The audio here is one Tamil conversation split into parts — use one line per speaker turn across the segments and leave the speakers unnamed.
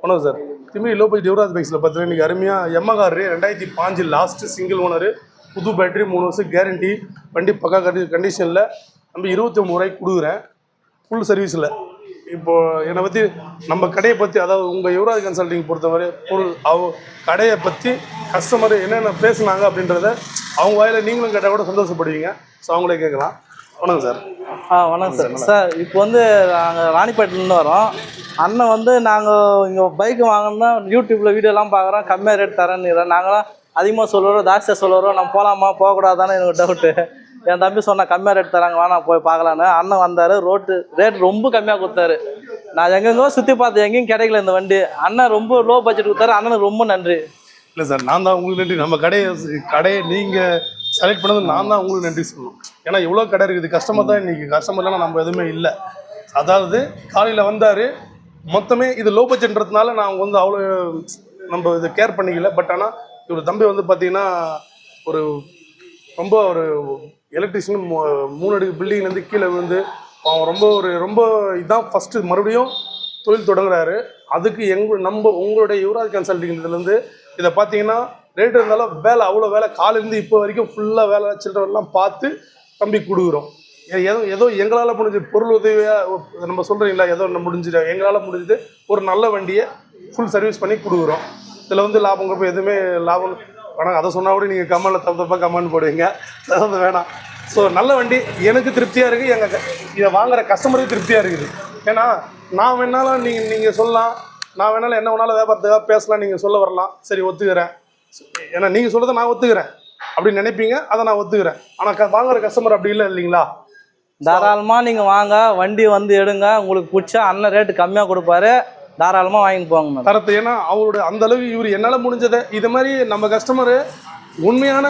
வணக்கம் sir. Thimiri low budget Yuvaraj பைக்ஸில் பார்த்தீங்கன்னா இன்றைக்கி அருமையாக எம்மகார் 2005 லாஸ்ட்டு சிங்கிள் ஓனரு, புது பேட்டரி, 3 வருஷம் கேரண்டி, வண்டி பக்கா கண்டிஷனில் நம்ம 29 ரூபாய்க்கு கொடுக்குறேன், ஃபுல் சர்வீஸில். இப்போது என்னை பற்றி நம்ம கடையை பற்றி, அதாவது உங்கள் யுவராஜ் கன்சல்டிங் பொறுத்தவரை கடையை பற்றி கஸ்டமர் என்னென்ன பேசுனாங்க அப்படின்றத அவங்க வாயில் நீங்களும் கேட்டால் கூட சந்தோஷப்படுவீங்க. ஸோ அவங்களே கேட்கலாம். வணக்கம் சார்.
வணக்கம் சார். சார் இப்போ வந்து நாங்கள் ராணிப்பேட்டிலேருந்து வரோம். அண்ணன் நாங்கள் இங்கே பைக்கு வாங்கினா யூடியூப்பில் வீடியோலாம் பார்க்குறோம், கம்மியாக ரேட் தரேன்னு. நாங்களாம் அதிகமாக சொல்லுறோம், ஜாஸ்தியாக சொல்லுறோம். நம்ம போகலாமா போகக்கூடாதானே எனக்கு டவுட்டு. என் தம்பி சொன்னால் கம்மியாக ரேட் தராங்க, வேணா போய் பார்க்கலான்னு. அண்ணன் வந்தார், ரேட் ரொம்ப கம்மியாக கொடுத்தாரு. நான் எங்கெங்கோ சுற்றி பார்த்தேன், எங்கேயும் கிடைக்கல இந்த வண்டி. அண்ணன் ரொம்ப லோ பட்ஜெட் கொடுத்தாரு. அண்ணனுக்கு ரொம்ப நன்றி.
இல்லை சார், நான் தான் உங்களுக்கு நன்றி. நம்ம கடையை நீங்கள் செலக்ட் பண்ணது நான் தான் உங்களுக்கு நன்றி சொல்லணும். ஏன்னா இவ்வளோ கடை இருக்குது, கஸ்டமர் தான் இன்றைக்கி. கஸ்டமர்லாம் நம்ம எதுவுமே இல்லை. அதாவது காலையில் வந்தார், மொத்தமே இது லோ பட்ஜெட்ன்றதுனால நான் அவ்வளோ நம்ம இது கேர் பண்ணிக்கல. பட் ஆனால் இவர் தம்பி பார்த்தீங்கன்னா ரொம்ப ஒரு எலக்ட்ரிஷியன், 3 அடுக்கு பில்டிங்லேருந்து கீழே அவன் ரொம்ப இதான் ஃபஸ்ட்டு மறுபடியும் தொழில் தொடங்குறாரு. அதுக்கு உங்களுடைய யுவராஜ் கன்சல்டிங்லேருந்து இதை பார்த்தீங்கன்னா ரேட் இருந்தாலும் வேலை, அவ்வளோ வேலை, காலையிலேருந்து இப்போ வரைக்கும் ஃபுல்லாக வேலை சில்லறெல்லாம் பார்த்து தம்பி கொடுக்குறோம். ஏதோ எங்களால் முடிஞ்சு பொருள் உதவியாக நம்ம சொல்கிறீங்களா, ஏதோ முடிஞ்சுது எங்களால் முடிஞ்சது ஒரு நல்ல வண்டியை ஃபுல் சர்வீஸ் பண்ணி கொடுக்குறோம். இதில் லாபம் கூட எதுவுமே லாபம் வேணாம். அதை சொன்னால் கூட நீங்கள் கமெண்டில் தப்பாக கமெண்ட் போடுவீங்க, அது வேணாம். ஸோ நல்ல வண்டி, எனக்கு திருப்தியாக இருக்குது, இதை வாங்குகிற கஸ்டமருக்கு திருப்தியாக இருக்குது. ஏன்னா நான் வேணாலும் நீங்கள் சொல்லலாம், நான் வேணாலும் என்ன வேணாலும் வியாபாரத்துக்காக பேசலாம், நீங்கள் சொல்ல வரலாம், சரி ஒத்துக்கிறேன். ஏன்னா நீங்கள் சொல்கிறத நான் ஒத்துக்கிறேன் அப்படின்னு நினைப்பீங்க, அதை நான் ஒத்துக்கிறேன். ஆனால் வாங்குகிற கஸ்டமர் அப்படி இல்லை இல்லைங்களா?
தாராளமாக நீங்கள் வாங்க, வண்டி எடுங்க, உங்களுக்கு பிடிச்சா அண்ணன் ரேட்டு கம்மியாக கொடுப்பாரு, தாராளமாக வாங்கி போங்க
தரத்து. ஏன்னா அவருடைய அந்தளவு இவர் என்னால் முடிஞ்சதை இது மாதிரி நம்ம கஸ்டமரு உண்மையான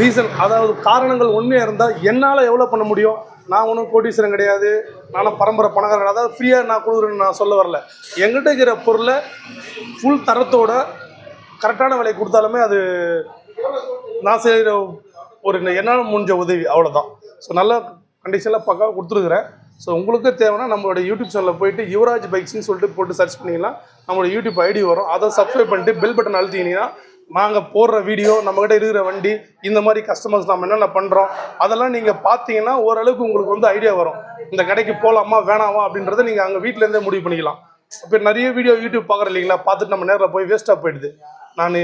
ரீசன், அதாவது காரணங்கள் உண்மையாக இருந்தால் என்னால் எவ்வளோ பண்ண முடியும். நான் ஒன்றும் கோடீஸ்வரன் கிடையாது, நானும் பரம்பரை பணக்காரன் கிடையாது, அதாவது ஃப்ரீயாக நான் கொடுக்குறேன்னு நான் சொல்ல வரல. எங்கிட்ட இருக்கிற பொருளை ஃபுல் தரத்தோட கரெக்டான விலை கொடுத்தாலுமே அது நான் செய்கிற என்னால் முடிஞ்ச உதவி, அவ்வளோதான். ஸோ நல்ல கண்டிஷனில் பக்காவாக கொடுத்துருக்குறேன். ஸோ உங்களுக்கு தேவைன்னா நம்மளோட யூடியூப் சேனலில் போய்ட்டு யுவராஜ் பைக்ஸ்ன்னு சொல்லிட்டு போட்டு சர்ச் பண்ணிங்கன்னா நம்மளோட யூடியூப் ஐடி வரும். அதை சப்ஸ்கிரைப் பண்ணிட்டு பெல் பட்டன் அழுத்திங்கன்னா நாங்கள் போடுற வீடியோ, நம்மக்கிட்ட இருக்கிற வண்டி, இந்த மாதிரி கஸ்டமர்ஸ் நம்ம என்னென்ன பண்ணுறோம் அதெல்லாம் நீங்கள் பார்த்தீங்கன்னா ஓரளவுக்கு உங்களுக்கு ஐடியா வரும். இந்த கடைக்கு போகலாமா வேணாமா அப்படின்றத நீங்கள் அங்கே வீட்டிலேருந்தே முடிவு பண்ணிக்கலாம். இப்போ நிறைய வீடியோ யூடியூப் பார்க்குறேன் இல்லைங்களா, பார்த்துட்டு நம்ம நேரில் போய் வேஸ்ட்டாக போயிடுது. நான்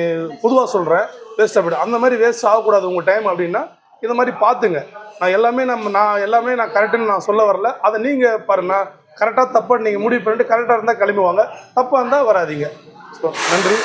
பொதுவாக சொல்கிறேன், வேஸ்ட்டாக போய்டு. அந்த மாதிரி வேஸ்ட் ஆகக்கூடாது உங்கள் டைம் அப்படின்னா இந்த மாதிரி பார்த்துங்க. நான் எல்லாமே நான் கரெக்டுன்னு நான் சொல்ல வரல. அதை நீங்கள் பாருங்க, கரெக்டாக தப்பாக நீங்கள் முடிவு பண்ணிட்டு கரெக்டாக இருந்தால் கிளம்புவாங்க, தப்பாக இருந்தால் வராதிங்க. ஸோ நன்றி.